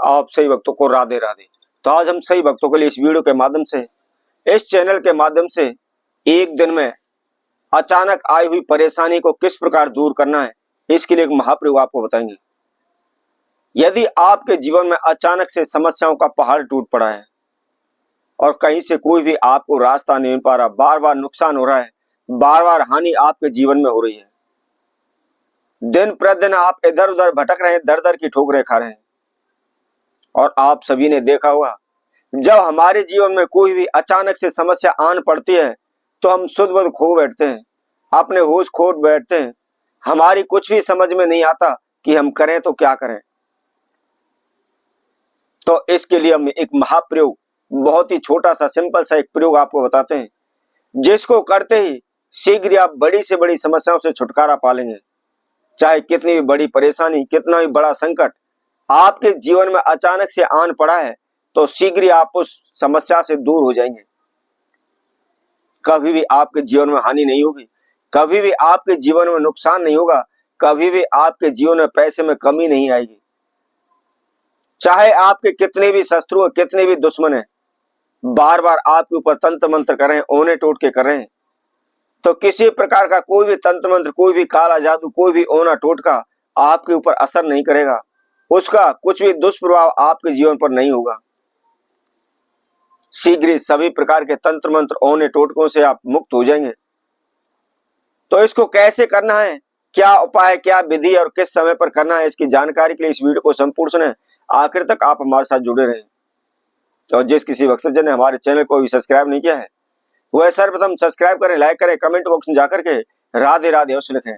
आप सही भक्तों को राधे राधे। तो आज हम सही भक्तों के लिए इस वीडियो के माध्यम से, इस चैनल के माध्यम से एक दिन में अचानक आई हुई परेशानी को किस प्रकार दूर करना है, इसके लिए एक महाप्रयोग आपको बताएंगे। यदि आपके जीवन में अचानक से समस्याओं का पहाड़ टूट पड़ा है और कहीं से कोई भी आपको रास्ता नहीं मिल पा रहा, बार बार नुकसान हो रहा है, बार बार हानि आपके जीवन में हो रही है, दिन प्रतिदिन आप इधर उधर भटक रहे हैं, दर दर की ठोकरें खा रहे हैं। और आप सभी ने देखा होगा, जब हमारे जीवन में कोई भी अचानक से समस्या आन पड़ती है तो हम सुध बुध खो बैठते हैं, अपने होश खो बैठते हैं। हमारी कुछ भी समझ में नहीं आता कि हम करें तो क्या करें। तो इसके लिए हम एक महाप्रयोग, बहुत ही छोटा सा सिंपल सा एक प्रयोग आपको बताते हैं, जिसको करते ही शीघ्र आप बड़ी से बड़ी समस्याओं से छुटकारा पा लेंगे। चाहे कितनी भी बड़ी परेशानी, कितना भी बड़ा संकट आपके जीवन में अचानक से आन पड़ा है, तो शीघ्र ही आप उस समस्या से दूर हो जाएंगे। कभी भी आपके जीवन में हानि नहीं होगी, कभी भी आपके जीवन में नुकसान नहीं होगा, कभी भी आपके जीवन में पैसे में कमी नहीं आएगी। चाहे आपके कितने भी शत्रु, कितने भी दुश्मन हैं, बार बार आपके ऊपर तंत्र मंत्र कर रहे हैं, ओने टोटके कर रहे हैं, तो किसी प्रकार का कोई भी तंत्र मंत्र, कोई भी काला जादू, कोई भी ओना टोटका आपके ऊपर असर नहीं करेगा। उसका कुछ भी दुष्प्रभाव आपके जीवन पर नहीं होगा। शीघ्र सभी प्रकार के तंत्र मंत्र, ओने टोटकों से आप मुक्त हो जाएंगे। तो इसको कैसे करना है, क्या उपाय, क्या विधि और किस समय पर करना है, इसकी जानकारी के लिए इस वीडियो को संपूर्ण सुने, आखिर तक आप हमारे साथ जुड़े रहें। और जिस किसी भक्तजन ने हमारे चैनल को भी सब्सक्राइब नहीं किया है, वह सर्वप्रथम सब्सक्राइब करें, लाइक करें, कमेंट बॉक्स में जाकर के राधे राधे अवश्य लिखें।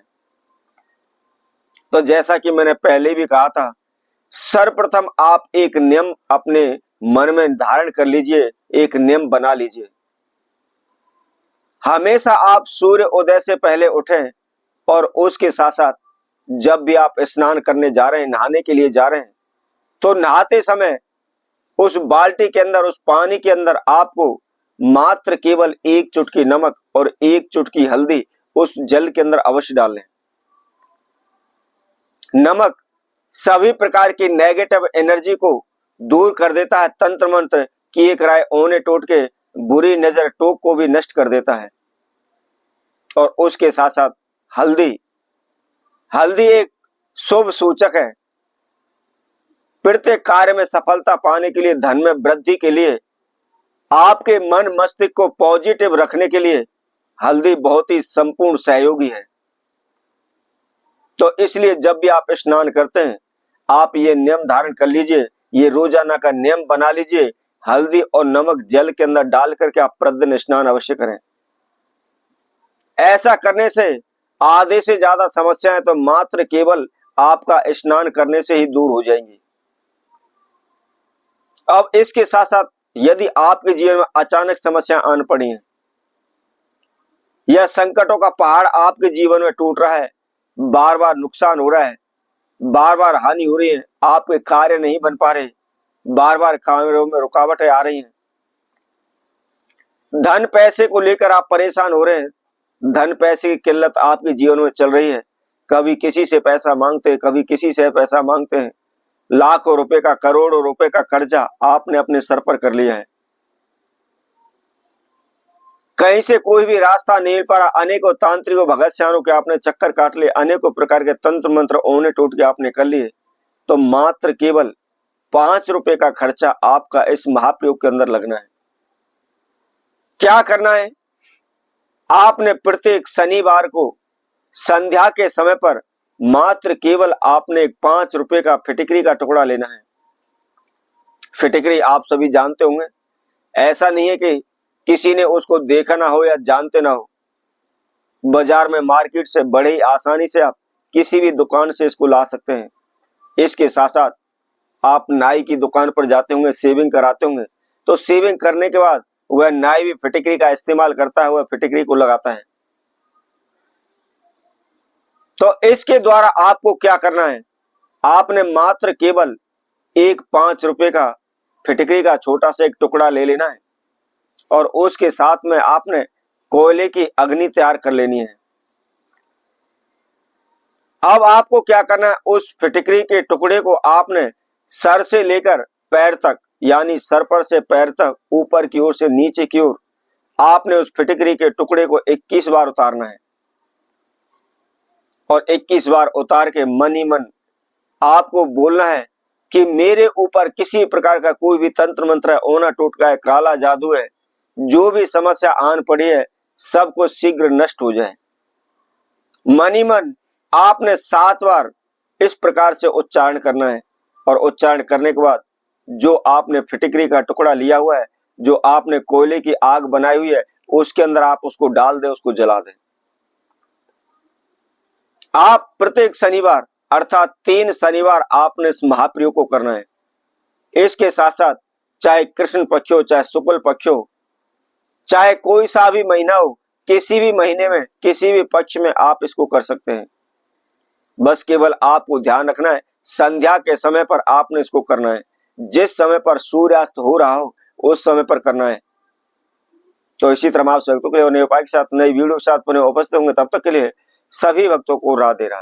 तो जैसा कि मैंने पहले भी कहा था, सर्वप्रथम आप एक नियम अपने मन में धारण कर लीजिए, एक नियम बना लीजिए। हमेशा आप सूर्य उदय से पहले उठें और उसके साथ साथ जब भी आप स्नान करने जा रहे हैं, नहाने के लिए जा रहे हैं, तो नहाते समय उस बाल्टी के अंदर, उस पानी के अंदर आपको मात्र केवल एक चुटकी नमक और एक चुटकी हल्दी उस जल के अंदर अवश्य डाल लें। नमक सभी प्रकार की नेगेटिव एनर्जी को दूर कर देता है, तंत्र मंत्र किए कराए ओने टोटके, बुरी नजर टोक को भी नष्ट कर देता है। और उसके साथ साथ हल्दी, हल्दी एक शुभ सूचक है। प्रत्येक कार्य में सफलता पाने के लिए, धन में वृद्धि के लिए, आपके मन मस्तिष्क को पॉजिटिव रखने के लिए हल्दी बहुत ही संपूर्ण सहयोगी है। तो इसलिए जब भी आप स्नान करते हैं, आप ये नियम धारण कर लीजिए, ये रोजाना का नियम बना लीजिए, हल्दी और नमक जल के अंदर डाल करके आप प्रतिदिन स्नान अवश्य करें। ऐसा करने से आधे से ज्यादा समस्याएं तो मात्र केवल आपका स्नान करने से ही दूर हो जाएंगी। अब इसके साथ साथ यदि आपके जीवन में अचानक समस्या आन पड़ी है, यह संकटों का पहाड़ आपके जीवन में टूट रहा है, बार बार नुकसान हो रहा है, बार बार हानि हो रही है, आपके कार्य नहीं बन पा रहे, बार बार कार्यों में रुकावटें आ रही हैं, धन पैसे को लेकर आप परेशान हो रहे हैं, धन पैसे की किल्लत आपके जीवन में चल रही है, कभी किसी से पैसा मांगते हैं, कभी किसी से पैसा मांगते हैं, लाखों रुपए का, करोड़ों रुपए का कर्जा आपने अपने सर पर कर लिया है, कहीं से कोई भी रास्ता नहीं मिल पा रहा, अनेकों तांत्रिकों भगत के आपने चक्कर काट लिए, अनेकों प्रकार के तंत्र मंत्र ओने टूट के आपने कर लिए, तो मात्र केवल 5 रुपए का खर्चा आपका इस महाप्रयोग के अंदर लगना है। क्या करना है, आपने प्रत्येक शनिवार को संध्या के समय पर मात्र केवल आपने 5 रुपए का फिटकरी का टुकड़ा लेना है। फिटकरी आप सभी जानते होंगे, ऐसा नहीं है कि किसी ने उसको देखा ना हो या जानते ना हो। बाजार में, मार्केट से बड़े ही आसानी से आप किसी भी दुकान से इसको ला सकते हैं। इसके साथ साथ आप नाई की दुकान पर जाते होंगे, शेविंग कराते होंगे, तो शेविंग करने के बाद वह नाई भी फिटकरी का इस्तेमाल करता है, वह फिटकरी को लगाता है। तो इसके द्वारा आपको क्या करना है, आपने मात्र केवल एक 5 रुपए का फिटकरी का छोटा सा एक टुकड़ा ले लेना है और उसके साथ में आपने कोयले की अग्नि तैयार कर लेनी है। अब आपको क्या करना है, उस फिटकरी के टुकड़े को आपने सर से लेकर पैर तक, यानी सर पर से पैर तक, ऊपर की ओर से नीचे की ओर आपने उस फिटकरी के टुकड़े को 21 बार उतारना है। और 21 बार उतार के मन ही मन आपको बोलना है कि मेरे ऊपर किसी प्रकार का कोई भी तंत्र मंत्र है, ओना टोटका है, काला जादू है, जो भी समस्या आन पड़ी है, सबको शीघ्र नष्ट हो जाए। मन ही मन आपने 7 बार इस प्रकार से उच्चारण करना है। और उच्चारण करने के बाद जो आपने फिटकरी का टुकड़ा लिया हुआ है, जो आपने कोयले की आग बनाई हुई है, उसके अंदर आप उसको डाल दें, उसको जला दें। आप प्रत्येक शनिवार अर्थात 3 शनिवार आपने इस महाप्रयोग को करना है। इसके साथ साथ चाहे कृष्ण पक्ष हो, चाहे शुक्ल पक्ष हो, चाहे कोई सा भी महीना हो, किसी भी महीने में, किसी भी पक्ष में आप इसको कर सकते हैं। बस केवल आपको ध्यान रखना है, संध्या के समय पर आपने इसको करना है। जिस समय पर सूर्यास्त हो रहा हो उस समय पर करना है। तो इसी तरह आप भक्तों के लिए नए उपाय के साथ, नई वीडियो के साथ पुनः उपस्थित होंगे। तब तक के लिए सभी भक्तों को राधे राधे।